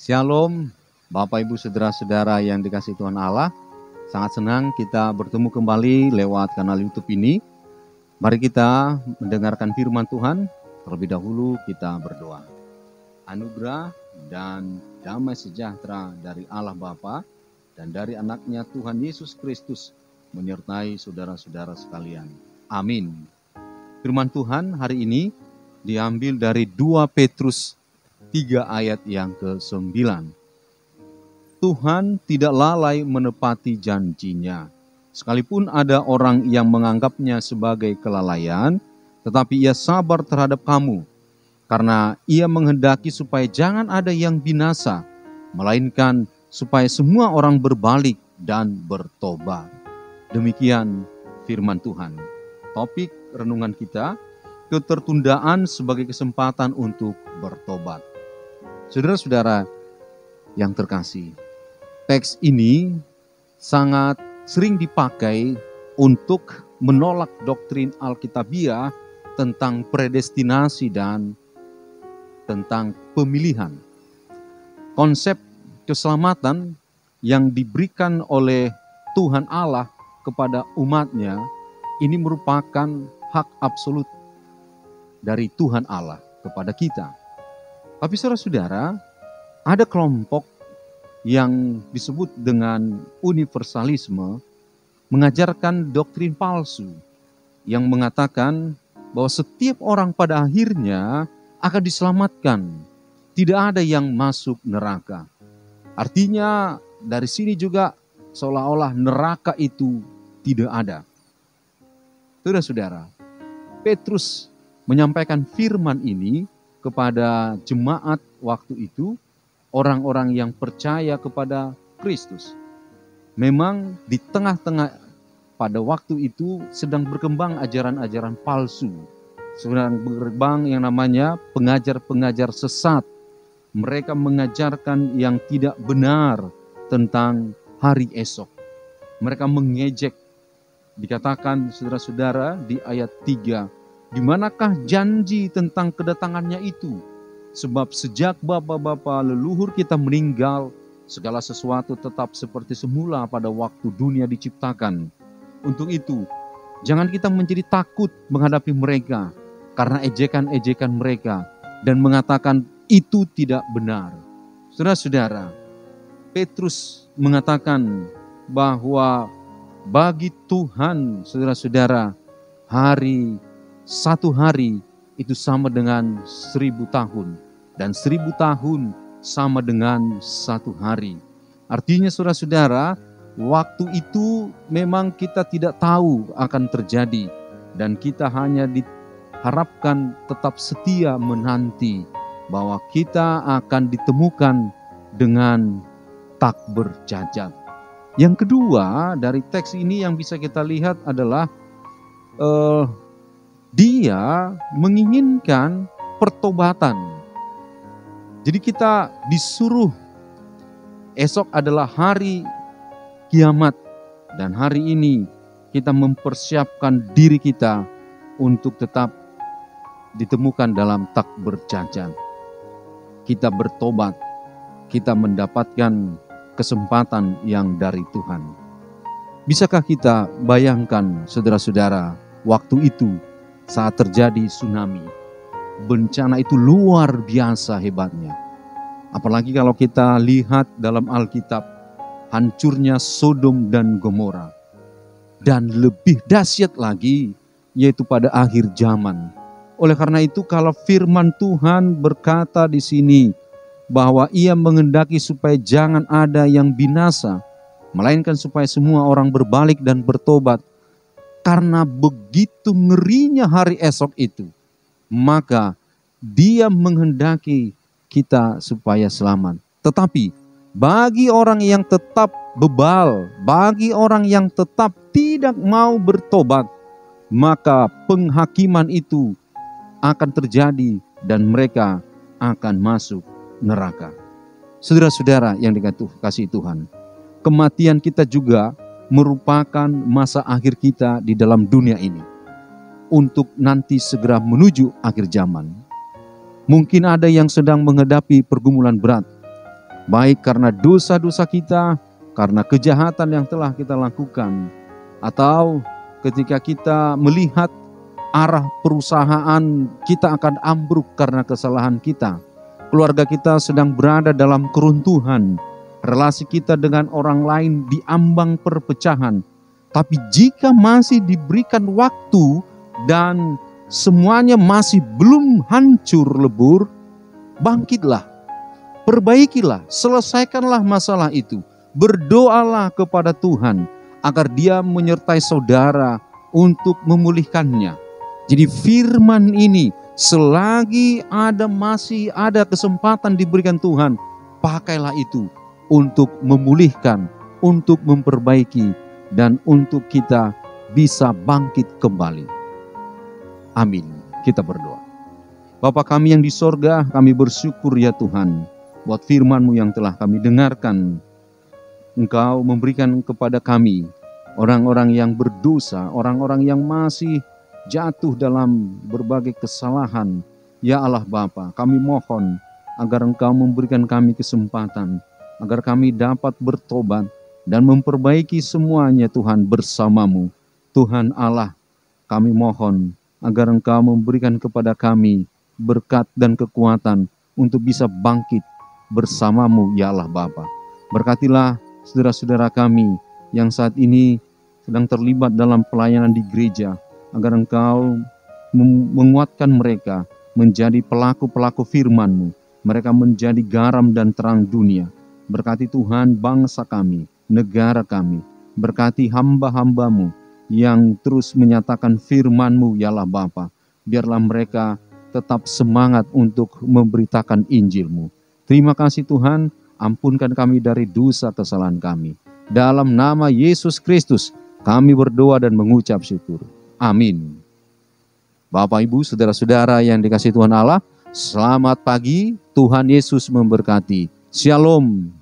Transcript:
Shalom, Bapak Ibu Saudara-saudara yang dikasihi Tuhan Allah. Sangat senang kita bertemu kembali lewat kanal YouTube ini. Mari kita mendengarkan firman Tuhan. Terlebih dahulu kita berdoa. Anugerah dan damai sejahtera dari Allah Bapa dan dari anaknya Tuhan Yesus Kristus menyertai saudara-saudara sekalian. Amin. Firman Tuhan hari ini diambil dari 2 Petrus 3 ayat yang ke-9. Tuhan tidak lalai menepati janjinya. Sekalipun ada orang yang menganggapnya sebagai kelalaian, tetapi ia sabar terhadap kamu, karena ia menghendaki supaya jangan ada yang binasa, melainkan supaya semua orang berbalik dan bertobat. Demikian firman Tuhan. Topik renungan kita, ketertundaan sebagai kesempatan untuk bertobat. Saudara-saudara yang terkasih, teks ini sangat sering dipakai untuk menolak doktrin Alkitabiah tentang predestinasi dan tentang pemilihan. Konsep keselamatan yang diberikan oleh Tuhan Allah kepada umatnya ini merupakan hak absolut dari Tuhan Allah kepada kita. Tapi saudara-saudara, ada kelompok yang disebut dengan universalisme mengajarkan doktrin palsu yang mengatakan bahwa setiap orang pada akhirnya akan diselamatkan. Tidak ada yang masuk neraka. Artinya dari sini juga seolah-olah neraka itu tidak ada. Saudara-saudara, Petrus menyampaikan firman ini kepada jemaat waktu itu, orang-orang yang percaya kepada Kristus. Memang di tengah-tengah pada waktu itu sedang berkembang ajaran-ajaran palsu. Sedang berkembang yang namanya pengajar-pengajar sesat. Mereka mengajarkan yang tidak benar tentang hari esok. Mereka mengejek. Dikatakan saudara-saudara di ayat 3, di manakah janji tentang kedatangannya itu? Sebab sejak bapa-bapa leluhur kita meninggal, segala sesuatu tetap seperti semula pada waktu dunia diciptakan. Untuk itu, jangan kita menjadi takut menghadapi mereka karena ejekan-ejekan mereka dan mengatakan itu tidak benar. Saudara-saudara, Petrus mengatakan bahwa bagi Tuhan, saudara-saudara, satu hari itu sama dengan 1000 tahun. Dan 1000 tahun sama dengan satu hari. Artinya saudara-saudara, waktu itu memang kita tidak tahu akan terjadi. Dan kita hanya diharapkan tetap setia menanti bahwa kita akan ditemukan dengan tak bercacat. Yang kedua dari teks ini yang bisa kita lihat adalah dia menginginkan pertobatan. Jadi kita disuruh, esok adalah hari kiamat. Dan hari ini kita mempersiapkan diri kita untuk tetap ditemukan dalam tak bercacat. Kita bertobat, kita mendapatkan kesempatan yang dari Tuhan. Bisakah kita bayangkan saudara-saudara, waktu itu saat terjadi tsunami, bencana itu luar biasa hebatnya. Apalagi kalau kita lihat dalam Alkitab, hancurnya Sodom dan Gomora. Dan lebih dahsyat lagi, yaitu pada akhir zaman. Oleh karena itu, kalau firman Tuhan berkata di sini, bahwa ia menghendaki supaya jangan ada yang binasa, melainkan supaya semua orang berbalik dan bertobat. Karena begitu ngerinya hari esok itu, maka dia menghendaki kita supaya selamat. Tetapi bagi orang yang tetap bebal, bagi orang yang tetap tidak mau bertobat, maka penghakiman itu akan terjadi dan mereka akan masuk neraka. Saudara-saudara yang dikasihi Tuhan, kematian kita juga merupakan masa akhir kita di dalam dunia ini untuk nanti segera menuju akhir zaman. Mungkin ada yang sedang menghadapi pergumulan berat, baik karena dosa-dosa kita, karena kejahatan yang telah kita lakukan, atau ketika kita melihat arah perusahaan kita akan ambruk karena kesalahan kita, keluarga kita sedang berada dalam keruntuhan, relasi kita dengan orang lain diambang perpecahan. Tapi jika masih diberikan waktu dan semuanya masih belum hancur lebur, bangkitlah, perbaikilah, selesaikanlah masalah itu. Berdoalah kepada Tuhan agar Dia menyertai saudara untuk memulihkannya. Jadi firman ini, selagi masih ada kesempatan diberikan Tuhan, pakailah itu untuk memulihkan, untuk memperbaiki, dan untuk kita bisa bangkit kembali. Amin. Kita berdoa. Bapa kami yang di sorga, kami bersyukur ya Tuhan, buat firman-Mu yang telah kami dengarkan. Engkau memberikan kepada kami orang-orang yang berdosa, orang-orang yang masih jatuh dalam berbagai kesalahan. Ya Allah Bapa, kami mohon agar Engkau memberikan kami kesempatan, agar kami dapat bertobat dan memperbaiki semuanya Tuhan bersama-Mu. Tuhan Allah, kami mohon agar Engkau memberikan kepada kami berkat dan kekuatan untuk bisa bangkit bersama-Mu ya Allah Bapa. Berkatilah saudara-saudara kami yang saat ini sedang terlibat dalam pelayanan di gereja, agar Engkau menguatkan mereka menjadi pelaku-pelaku firman-Mu. Mereka menjadi garam dan terang dunia. Berkati Tuhan bangsa kami, negara kami. Berkati hamba-hamba-Mu yang terus menyatakan firman-Mu ya Allah Bapa. Biarlah mereka tetap semangat untuk memberitakan Injil-Mu. Terima kasih Tuhan, ampunkan kami dari dosa kesalahan kami. Dalam nama Yesus Kristus, kami berdoa dan mengucap syukur. Amin. Bapak, Ibu, saudara-saudara yang dikasihi Tuhan Allah, selamat pagi, Tuhan Yesus memberkati. Shalom.